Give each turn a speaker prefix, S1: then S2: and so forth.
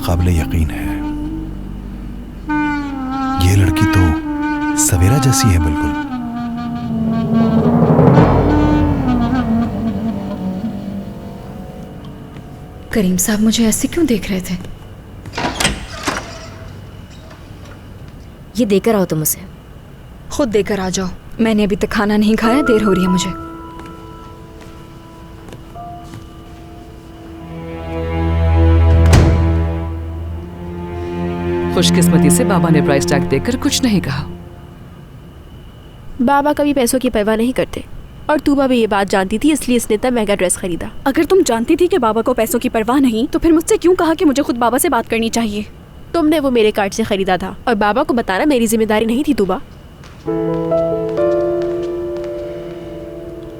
S1: काबिल यकीन है, ये लड़की तो सवेरा जैसी है बिल्कुल।
S2: करीम साहब मुझे ऐसे क्यों देख रहे थे?
S3: ये देकर आओ तुम उसे।
S2: खुद देकर आ जाओ, मैंने अभी तक खाना नहीं खाया, देर हो रही है मुझे।
S4: खुशकिस्मती से बाबा ने प्राइस टैग देखकर कुछ नहीं कहा।
S5: बाबा कभी पैसों की परवाह नहीं करते और तूबा भी ये बात जानती थी, इसलिए इसने इतना महंगा ड्रेस खरीदा।
S6: अगर तुम जानती थी कि बाबा को पैसों की परवाह नहीं, तो फिर मुझसे क्यों कहा कि मुझे खुद बाबा से बात करनी चाहिए?
S5: तुमने वो मेरे कार्ड से खरीदा था और बाबा को बताना मेरी जिम्मेदारी नहीं थी तूबा।